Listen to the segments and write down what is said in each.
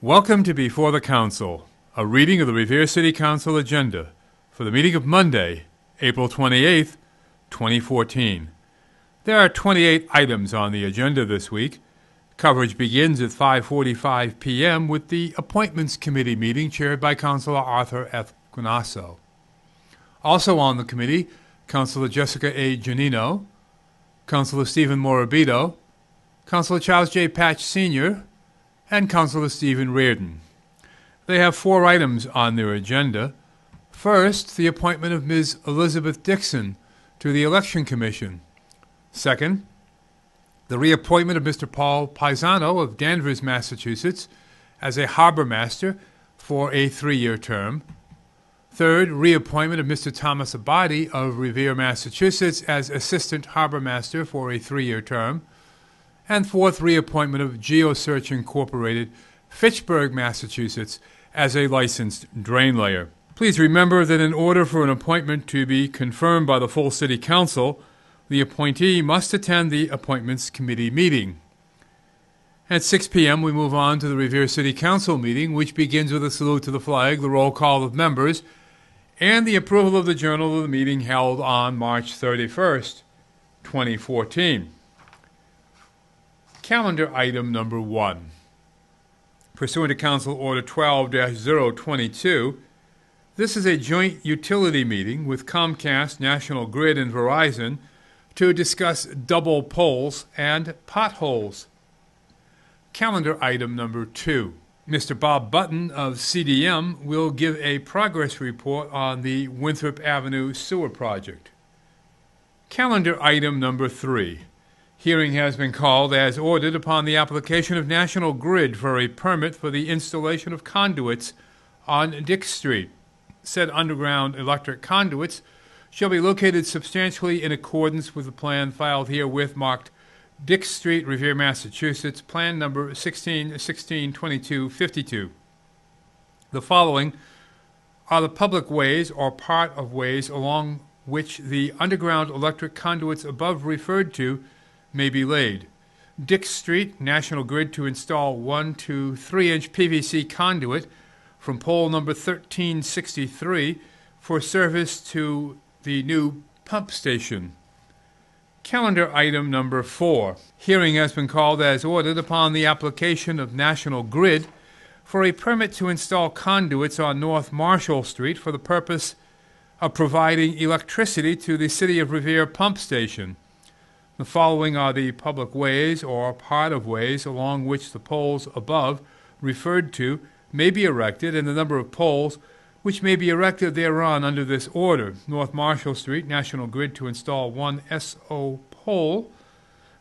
Welcome to Before the Council, a reading of the Revere City Council Agenda for the meeting of Monday, April 28th, 2014. There are 28 items on the agenda this week. Coverage begins at 5:45 p.m. with the Appointments Committee meeting chaired by Councilor Arthur F. Guanasso. Also on the committee, Councilor Jessica A. Giannino, Councilor Stephen Morabito, Councilor Charles J. Patch Sr., and Councilor Stephen Reardon. They have 4 items on their agenda. First, the appointment of Ms. Elizabeth Dixon to the Election Commission. Second, the reappointment of Mr. Paul Paisano of Danvers, Massachusetts, as a harbor master for a 3-year term. Third, reappointment of Mr. Thomas Abadi of Revere, Massachusetts, as assistant harbor master for a 3-year term. And fourth, reappointment of GeoSearch Incorporated, Fitchburg, Massachusetts, as a licensed drain layer. Please remember that in order for an appointment to be confirmed by the full City Council, the appointee must attend the Appointments Committee meeting. At 6 p.m., we move on to the Revere City Council meeting, which begins with a salute to the flag, the roll call of members, and the approval of the journal of the meeting held on March 31st, 2014. Calendar item number 1. Pursuant to Council Order 12-022, this is a joint utility meeting with Comcast, National Grid, and Verizon to discuss double poles and potholes. Calendar item number 2. Mr. Bob Button of CDM will give a progress report on the Winthrop Avenue Sewer Project. Calendar item number 3. Hearing has been called as ordered upon the application of National Grid for a permit for the installation of conduits on Dick Street. Said underground electric conduits shall be located substantially in accordance with the plan filed herewith marked Dick Street, Revere, Massachusetts, Plan Number 16162252. The following are the public ways or part of ways along which the underground electric conduits above referred to may be laid. Dick Street, National Grid to install 1 to 3-inch PVC conduit from pole number 1363 for service to the new pump station. Calendar item number 4. Hearing has been called as ordered upon the application of National Grid for a permit to install conduits on North Marshall Street for the purpose of providing electricity to the City of Revere pump station. The following are the public ways or part of ways along which the poles above referred to may be erected and the number of poles which may be erected thereon under this order. North Marshall Street, National Grid to install 1 SO pole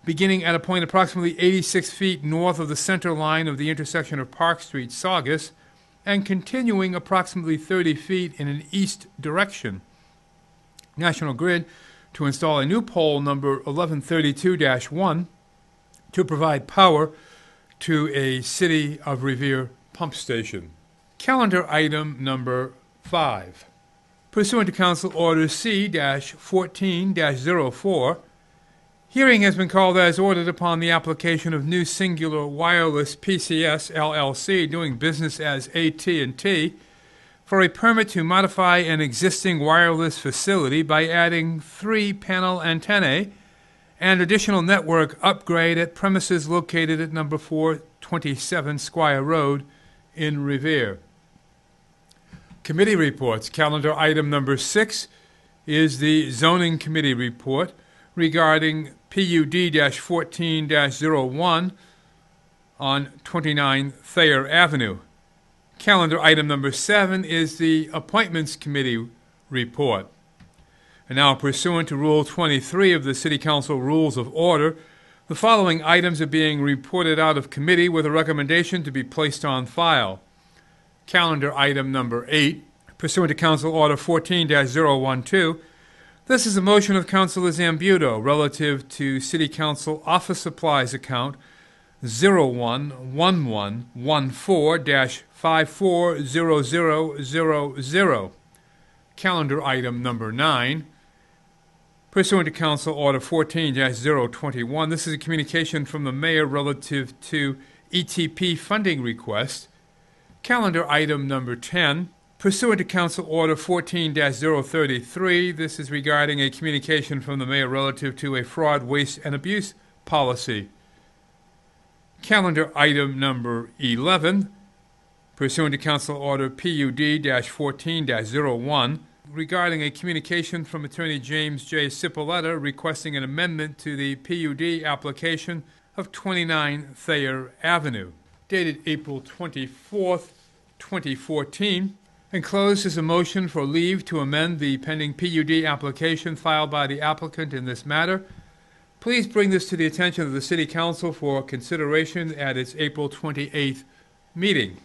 beginning at a point approximately 86 feet north of the center line of the intersection of Park Street, Saugus, and continuing approximately 30 feet in an east direction. National Grid to install a new pole number 1132-1 to provide power to a City of Revere pump station. Calendar item number 5. Pursuant to Council Order C-14-04, hearing has been called as ordered upon the application of New Singular Wireless PCS LLC doing business as AT&T for a permit to modify an existing wireless facility by adding 3 panel antennae and additional network upgrade at premises located at number 427 Squire Road in Revere. Committee reports. Calendar item number 6 is the Zoning Committee report regarding PUD-14-01 on 29 Thayer Avenue. Calendar item number 7 is the Appointments Committee report. And now, pursuant to Rule 23 of the City Council Rules of Order, the following items are being reported out of committee with a recommendation to be placed on file. Calendar item number 8, pursuant to Council Order 14-012, this is a motion of Councilor Zambuto relative to City Council Office Supplies account 011114-540000. Calendar item number 9, pursuant to Council Order 14-021, this is a communication from the Mayor relative to ETP funding request Calendar item number 10. Pursuant to Council Order 14-033, this is regarding a communication from the mayor relative to a fraud, waste, and abuse policy. Calendar item number 11. Pursuant to Council Order PUD-14-01, regarding a communication from Attorney James J. Cipolletta requesting an amendment to the PUD application of 29 Thayer Avenue, dated April 24th, 2014. Enclosed is a motion for leave to amend the pending PUD application filed by the applicant in this matter. Please bring this to the attention of the City Council for consideration at its April 28th meeting.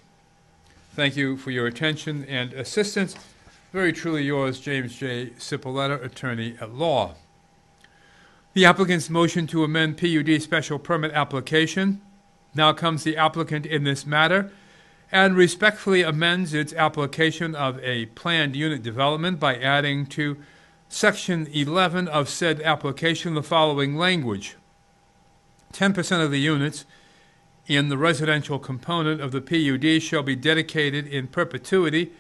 Thank you for your attention and assistance. Very truly yours, James J. Cipolletta, Attorney at Law. The applicant's motion to amend PUD special permit application. Now comes the applicant in this matter and respectfully amends its application of a planned unit development by adding to Section 11 of said application the following language. 10% of the units in the residential component of the PUD shall be dedicated in perpetuity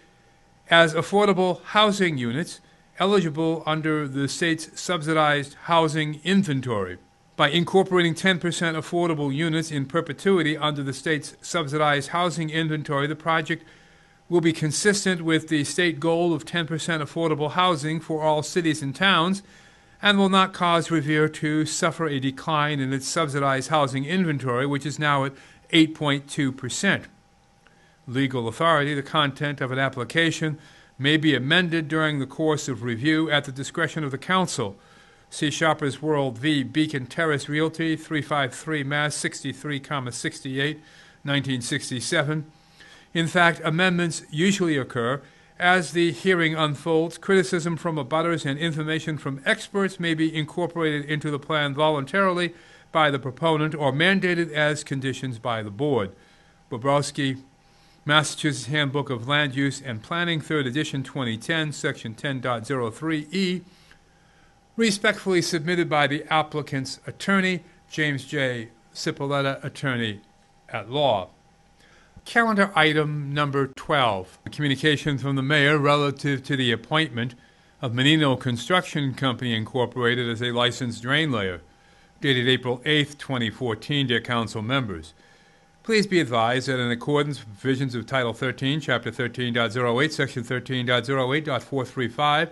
as affordable housing units eligible under the state's subsidized housing inventory. By incorporating 10% affordable units in perpetuity under the state's subsidized housing inventory, the project will be consistent with the state goal of 10% affordable housing for all cities and towns and will not cause Revere to suffer a decline in its subsidized housing inventory, which is now at 8.2%. Legal authority: the content of an application may be amended during the course of review at the discretion of the council. See Shoppers World v. Beacon Terrace Realty, 353 Mass. 63, 68, 1967. In fact, amendments usually occur as the hearing unfolds. Criticism from abutters and information from experts may be incorporated into the plan voluntarily by the proponent or mandated as conditions by the board. Bobrowski, Massachusetts Handbook of Land Use and Planning, 3rd edition, 2010, section 10.03e, respectfully submitted by the applicant's attorney, James J. Cipolletta, Attorney at Law. Calendar item number 12, a communication from the mayor relative to the appointment of Menino Construction Company, Incorporated, as a licensed drain layer, dated April 8, 2014, dear council members. Please be advised that in accordance with provisions of Title 13, Chapter 13.08, Section 13.08.435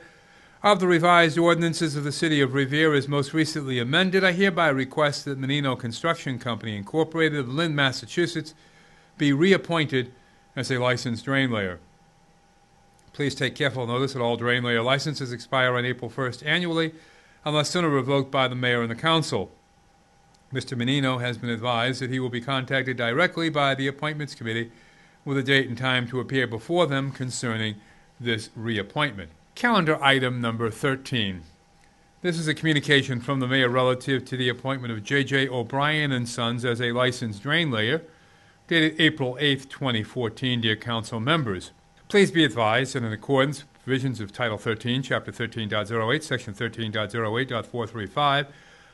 of the revised ordinances of the City of Revere as most recently amended, I hereby request that Menino Construction Company, Incorporated, of Lynn, Massachusetts, be reappointed as a licensed drain layer. Please take careful notice that all drain layer licenses expire on April 1st annually, unless sooner revoked by the mayor and the council. Mr. Menino has been advised that he will be contacted directly by the Appointments Committee with a date and time to appear before them concerning this reappointment. Calendar item number 13. This is a communication from the mayor relative to the appointment of J.J. O'Brien and Sons as a licensed drain layer, dated April 8, 2014, dear council members. Please be advised that in accordance with provisions of Title 13, Chapter 13.08, Section 13.08.435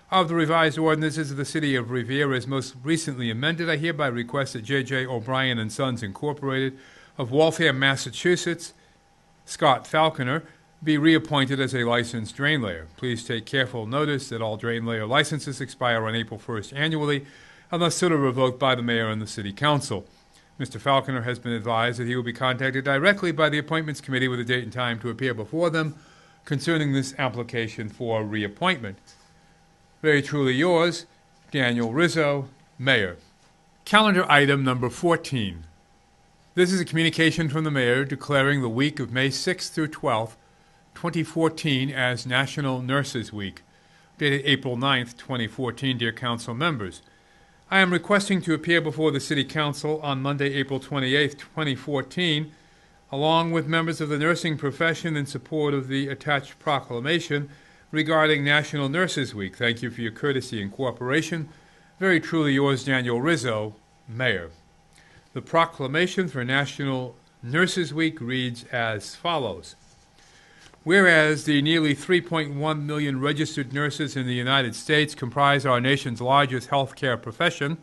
of the revised ordinances of the City of Revere as most recently amended, I hereby request that J.J. O'Brien and Sons, Incorporated, of Waltham, Massachusetts, Scott Falconer, be reappointed as a licensed drain layer. Please take careful notice that all drain layer licenses expire on April 1st annually, unless sooner revoked by the mayor and the city council. Mr. Falconer has been advised that he will be contacted directly by the Appointments Committee with a date and time to appear before them concerning this application for reappointment. Very truly yours, Daniel Rizzo, Mayor. Calendar item number 14. This is a communication from the mayor declaring the week of May 6th through 12th, 2014 as National Nurses Week, dated April 9th, 2014, dear council members. I am requesting to appear before the City Council on Monday, April 28th, 2014, along with members of the nursing profession in support of the attached proclamation regarding National Nurses Week. Thank you for your courtesy and cooperation. Very truly yours, Daniel Rizzo, Mayor. The proclamation for National Nurses Week reads as follows. Whereas the nearly 3.1 million registered nurses in the United States comprise our nation's largest healthcare profession,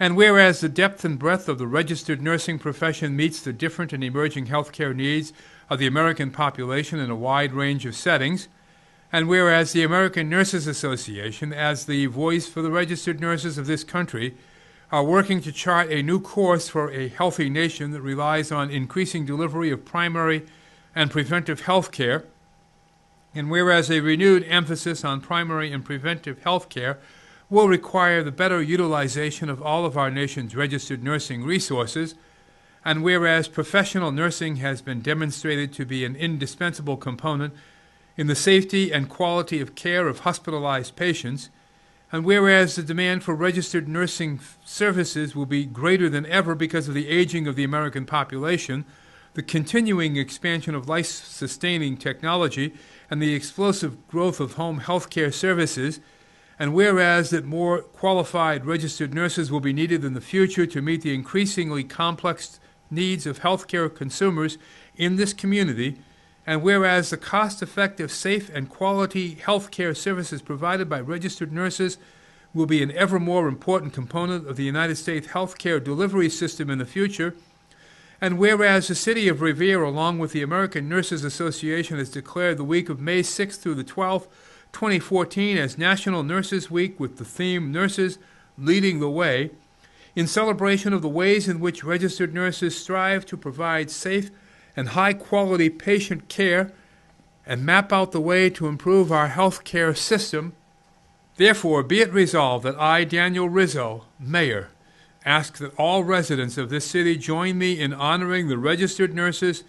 And whereas the depth and breadth of the registered nursing profession meets the different and emerging healthcare needs of the American population in a wide range of settings, and whereas the American Nurses Association, as the voice for the registered nurses of this country, are working to chart a new course for a healthy nation that relies on increasing delivery of primary and preventive health care, and whereas a renewed emphasis on primary and preventive health care will require the better utilization of all of our nation's registered nursing resources, and whereas professional nursing has been demonstrated to be an indispensable component in the safety and quality of care of hospitalized patients, and whereas the demand for registered nursing services will be greater than ever because of the aging of the American population, the continuing expansion of life-sustaining technology, and the explosive growth of home health care services, and whereas that more qualified registered nurses will be needed in the future to meet the increasingly complex needs of healthcare consumers in this community, and whereas the cost-effective, safe, and quality healthcare services provided by registered nurses will be an ever more important component of the United States healthcare delivery system in the future, and whereas the City of Revere, along with the American Nurses Association, has declared the week of May 6th through the 12th, 2014 as National Nurses Week with the theme Nurses Leading the Way, in celebration of the ways in which registered nurses strive to provide safe and high-quality patient care and map out the way to improve our health care system. Therefore, be it resolved that I, Daniel Rizzo, Mayor, ask that all residents of this city join me in honoring the registered nurses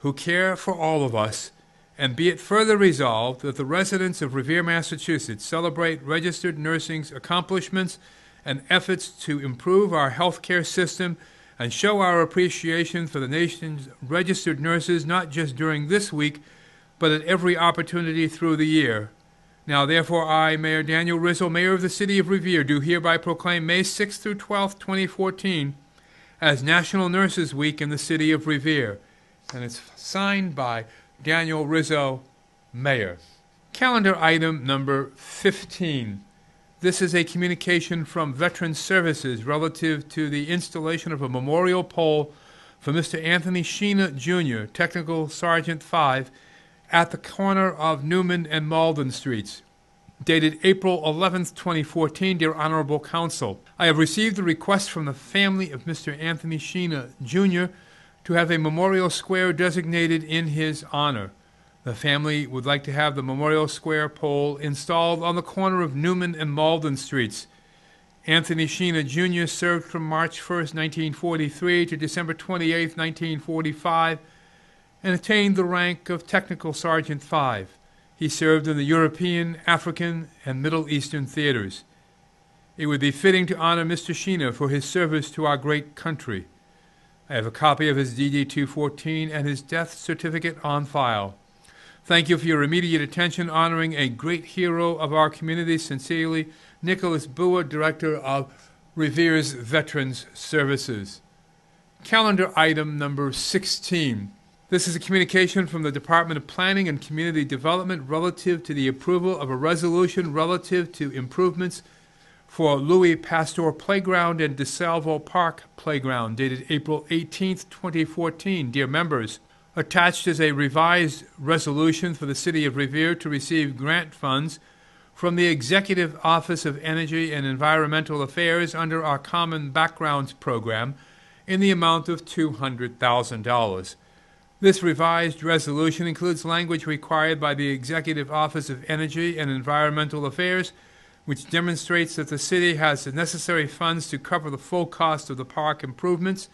who care for all of us, and be it further resolved that the residents of Revere, Massachusetts celebrate registered nursing's accomplishments and efforts to improve our health care system and show our appreciation for the nation's registered nurses not just during this week, but at every opportunity through the year. Now, therefore, I, Mayor Daniel Rizzo, Mayor of the City of Revere, do hereby proclaim May 6th through 12th, 2014, as National Nurses Week in the City of Revere. And it's signed by Daniel Rizzo, Mayor. Calendar item number 15. This is a communication from Veterans Services relative to the installation of a memorial pole for Mr. Anthony Sheena, Jr., Technical Sergeant 5, at the corner of Newman and Malden Streets. Dated April 11th, 2014, Dear Honorable Council, I have received a request from the family of Mr. Anthony Sheena, Jr., to have a memorial square designated in his honor. The family would like to have the memorial square pole installed on the corner of Newman and Malden Streets. Anthony Sheena, Jr. served from March 1st, 1943 to December 28th, 1945, and attained the rank of Technical Sergeant 5. He served in the European, African, and Middle Eastern theaters. It would be fitting to honor Mr. Sheena for his service to our great country. I have a copy of his DD-214 and his death certificate on file. Thank you for your immediate attention honoring a great hero of our community. Sincerely, Nicholas Bua, Director of Revere's Veterans Services. Calendar item number 16. This is a communication from the Department of Planning and Community Development relative to the approval of a resolution relative to improvements for Louis Pasteur Playground and DeSalvo Park Playground, dated April 18th, 2014. Dear members, attached is a revised resolution for the City of Revere to receive grant funds from the Executive Office of Energy and Environmental Affairs under our Common Backgrounds Program in the amount of $200,000. This revised resolution includes language required by the Executive Office of Energy and Environmental Affairs, which demonstrates that the city has the necessary funds to cover the full cost of the park improvements,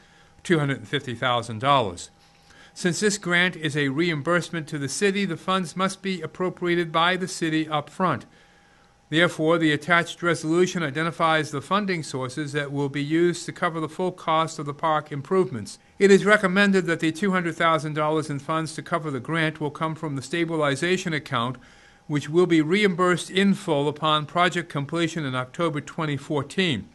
$250,000. Since this grant is a reimbursement to the city, the funds must be appropriated by the city up front. Therefore, the attached resolution identifies the funding sources that will be used to cover the full cost of the park improvements. It is recommended that the $200,000 in funds to cover the grant will come from the stabilization account, which will be reimbursed in full upon project completion in October 2014.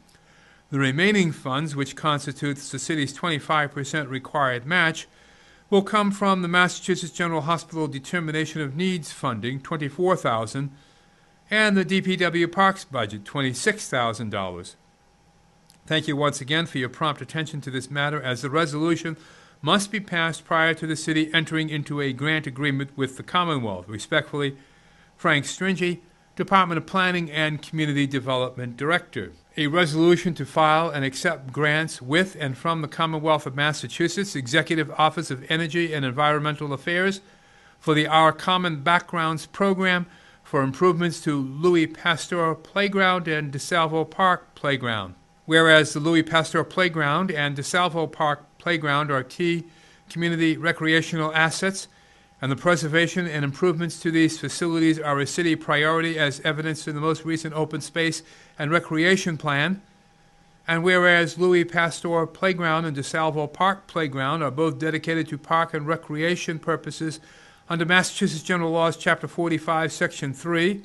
The remaining funds, which constitutes the city's 25% required match, will come from the Massachusetts General Hospital Determination of Needs funding, $24,000, and the DPW Parks budget, $26,000. Thank you once again for your prompt attention to this matter, as the resolution must be passed prior to the city entering into a grant agreement with the Commonwealth. Respectfully, Frank Stringy, Department of Planning and Community Development Director. A resolution to file and accept grants with and from the Commonwealth of Massachusetts Executive Office of Energy and Environmental Affairs for the Our Common Backgrounds program for improvements to Louis Pasteur Playground and DeSalvo Park Playground. Whereas the Louis Pasteur Playground and DeSalvo Park Playground are key community recreational assets, and the preservation and improvements to these facilities are a city priority as evidenced in the most recent Open Space and Recreation Plan. And whereas Louis Pasteur Playground and DeSalvo Park Playground are both dedicated to park and recreation purposes under Massachusetts General Laws, Chapter 45, Section 3,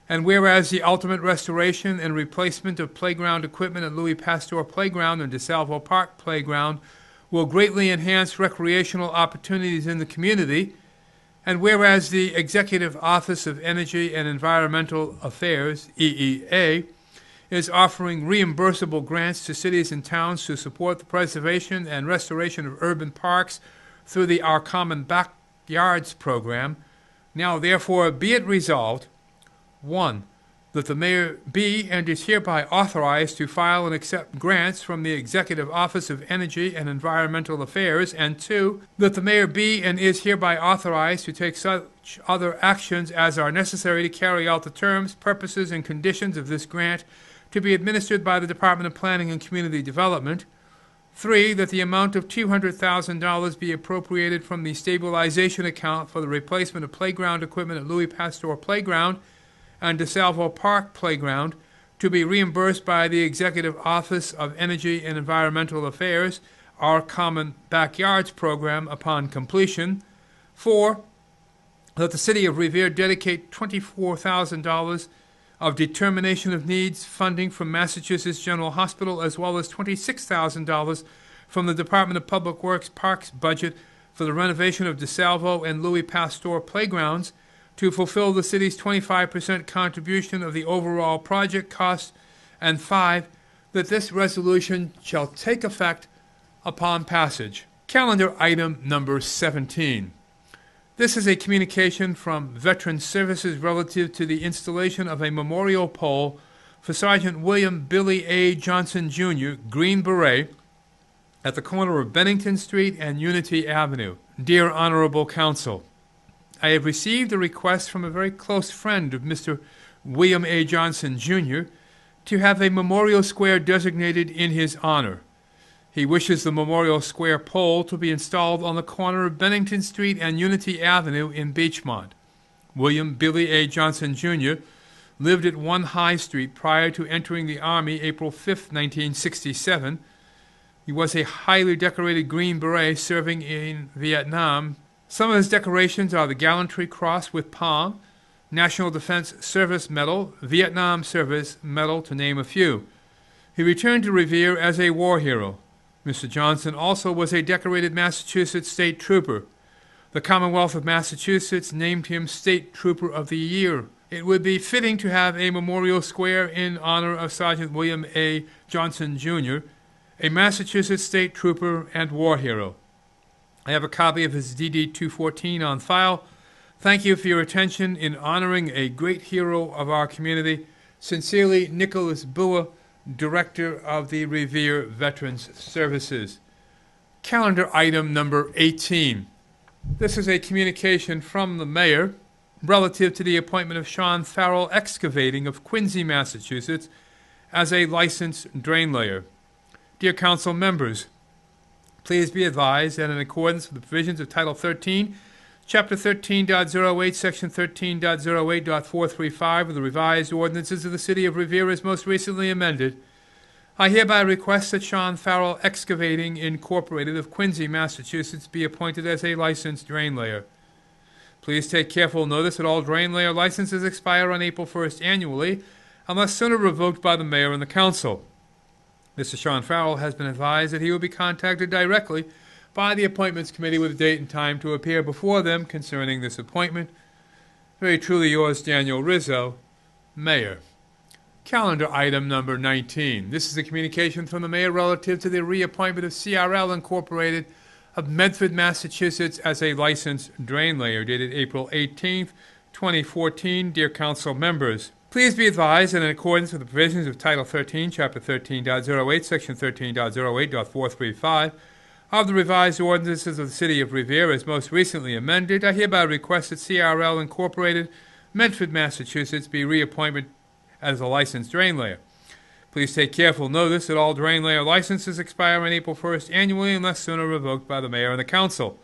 and whereas the ultimate restoration and replacement of playground equipment at Louis Pasteur Playground and DeSalvo Park Playground will greatly enhance recreational opportunities in the community, and whereas the Executive Office of Energy and Environmental Affairs, EEA, is offering reimbursable grants to cities and towns to support the preservation and restoration of urban parks through the Our Common Backyards program, now therefore be it resolved, 1. That the mayor be and is hereby authorized to file and accept grants from the Executive Office of Energy and Environmental Affairs, and 2. That the mayor be and is hereby authorized to take such other actions as are necessary to carry out the terms, purposes, and conditions of this grant to be administered by the Department of Planning and Community Development. 3. That the amount of $200,000 be appropriated from the stabilization account for the replacement of playground equipment at Louis Pasteur Playground and DeSalvo Park Playground to be reimbursed by the Executive Office of Energy and Environmental Affairs, Our Common Backyards program, upon completion. 4. That the City of Revere dedicate $24,000 of determination of needs funding from Massachusetts General Hospital, as well as $26,000 from the Department of Public Works Parks budget for the renovation of DeSalvo and Louis Pasteur Playgrounds, to fulfill the city's 25% contribution of the overall project cost, and 5, that this resolution shall take effect upon passage. Calendar item number 17. This is a communication from Veterans Services relative to the installation of a memorial pole for Sergeant William Billy A. Johnson, Jr., Green Beret, at the corner of Bennington Street and Unity Avenue. Dear Honorable Council, I have received a request from a very close friend of Mr. William A. Johnson, Jr., to have a memorial square designated in his honor. He wishes the memorial square pole to be installed on the corner of Bennington Street and Unity Avenue in Beechmont. William Billy A. Johnson, Jr. lived at 1 High Street prior to entering the Army April 5, 1967. He was a highly decorated Green Beret serving in Vietnam. Some of his decorations are the Gallantry Cross with Palm, National Defense Service Medal, Vietnam Service Medal, to name a few. He returned to Revere as a war hero. Mr. Johnson also was a decorated Massachusetts State Trooper. The Commonwealth of Massachusetts named him State Trooper of the Year. It would be fitting to have a memorial square in honor of Sergeant William A. Johnson, Jr., a Massachusetts State Trooper and war hero. I have a copy of his DD-214 on file. Thank you for your attention in honoring a great hero of our community. Sincerely, Nicholas Bua, Director of the Revere Veterans Services. Calendar item number 18. This is a communication from the mayor relative to the appointment of Sean Farrell Excavating of Quincy, Massachusetts, as a licensed drain layer. Dear council members, please be advised that in accordance with the provisions of Title 13, Chapter 13.08, Section 13.08.435 of the revised ordinances of the City of Revere as most recently amended, I hereby request that Sean Farrell Excavating Incorporated of Quincy, Massachusetts be appointed as a licensed drain layer. Please take careful notice that all drain layer licenses expire on April 1st annually, unless sooner revoked by the mayor and the council. Mr. Sean Farrell has been advised that he will be contacted directly by the Appointments Committee with a date and time to appear before them concerning this appointment. Very truly yours, Daniel Rizzo, Mayor. Calendar item number 19. This is a communication from the mayor relative to the reappointment of CRL Incorporated of Medford, Massachusetts as a licensed drain layer, dated April 18th, 2014. Dear council members, please be advised that in accordance with the provisions of Title 13, Chapter 13.08, Section 13.08.435 of the revised ordinances of the City of Revere, as most recently amended, I hereby request that CRL Incorporated, Medford, Massachusetts, be reappointed as a licensed drain layer. Please take careful notice that all drain layer licenses expire on April 1st annually unless sooner revoked by the mayor and the council.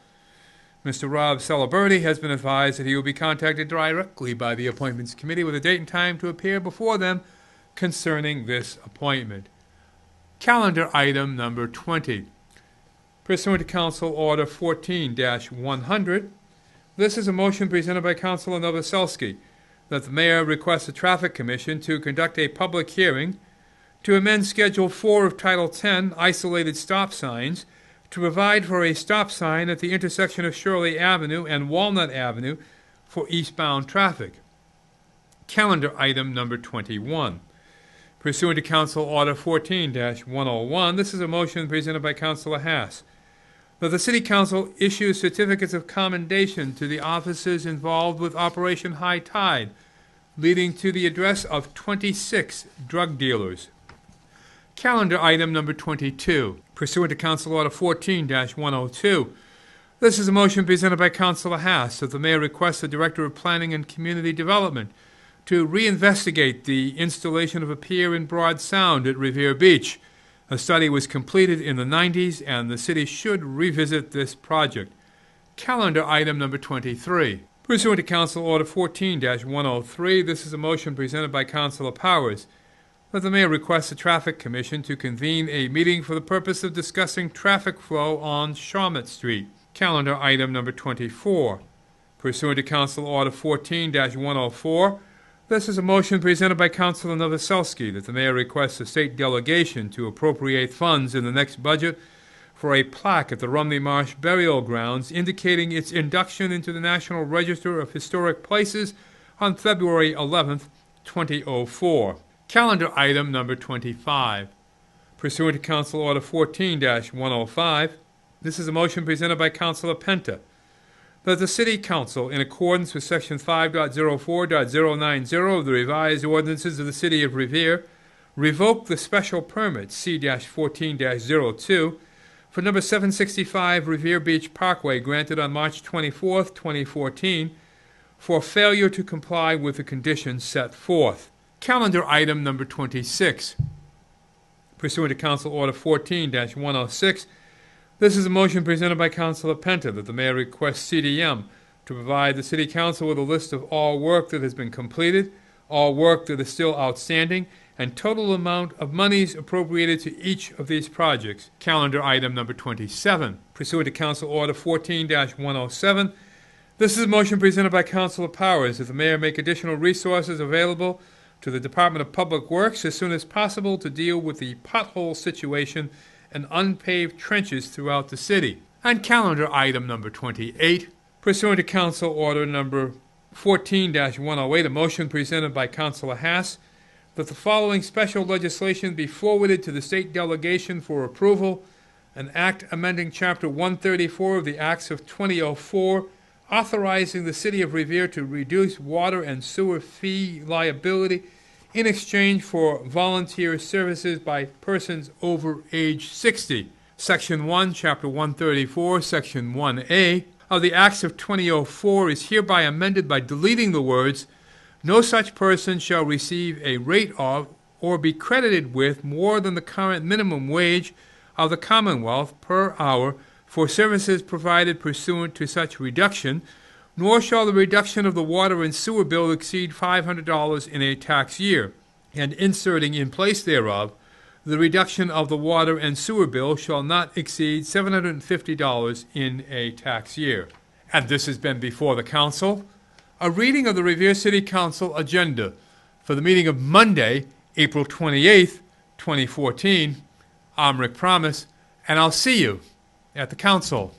Mr. Rob Celeberti has been advised that he will be contacted directly by the Appointments Committee with a date and time to appear before them concerning this appointment. Calendar item number 20. Pursuant to Council Order 14-100, this is a motion presented by Councilor Novoselsky that the mayor requests the Traffic Commission to conduct a public hearing to amend Schedule 4 of Title 10, Isolated Stop Signs, to provide for a stop sign at the intersection of Shirley Avenue and Walnut Avenue for eastbound traffic. Calendar item number 21. Pursuant to Council Order 14-101, this is a motion presented by Councilor Haas that the City Council issues certificates of commendation to the officers involved with Operation High Tide, leading to the arrest of 26 drug dealers. Calendar item number 22. Pursuant to Council Order 14-102, this is a motion presented by Councilor Haas that the mayor requests the Director of Planning and Community Development to reinvestigate the installation of a pier in Broad Sound at Revere Beach. A study was completed in the 90s, and the city should revisit this project. Calendar item number 23. Pursuant to Council Order 14-103, this is a motion presented by Councilor Powers that the mayor requests the Traffic Commission to convene a meeting for the purpose of discussing traffic flow on Shawmut Street. Calendar item number 24. Pursuant to Council Order 14-104, this is a motion presented by Councilor Novoselsky that the mayor requests a state delegation to appropriate funds in the next budget for a plaque at the Rumney Marsh Burial Grounds indicating its induction into the National Register of Historic Places on February 11th, 2004. Calendar item number 25. Pursuant to Council Order 14-105, this is a motion presented by Councilor Penta that the City Council, in accordance with Section 5.04.090 of the revised ordinances of the City of Revere, revoke the special permit C-14-02 for number 765 Revere Beach Parkway granted on March 24, 2014, for failure to comply with the conditions set forth. Calendar item number 26. Pursuant to Council Order 14-106, this is a motion presented by Councilor Penta that the mayor requests CDM to provide the City Council with a list of all work that has been completed, all work that is still outstanding, and total amount of monies appropriated to each of these projects. Calendar item number 27. Pursuant to Council Order 14-107, this is a motion presented by Councilor Powers that the mayor make additional resources available to the Department of Public Works as soon as possible to deal with the pothole situation and unpaved trenches throughout the city. And calendar item number 28, pursuant to Council Order number 14-108, a motion presented by Councilor Haas that the following special legislation be forwarded to the state delegation for approval: an act amending Chapter 134 of the Acts of 2004, authorizing the City of Revere to reduce water and sewer fee liability in exchange for volunteer services by persons over age 60. Section 1, Chapter 134, Section 1A of the Acts of 2004 is hereby amended by deleting the words, "No such person shall receive a rate of or be credited with more than the current minimum wage of the Commonwealth per hour for services provided pursuant to such reduction, nor shall the reduction of the water and sewer bill exceed $500 in a tax year," and inserting in place thereof, "the reduction of the water and sewer bill shall not exceed $750 in a tax year." And this has been before the council, a reading of the Revere City Council Agenda for the meeting of Monday, April 28th, 2014. I'm Rick Promise, and I'll see you at the council.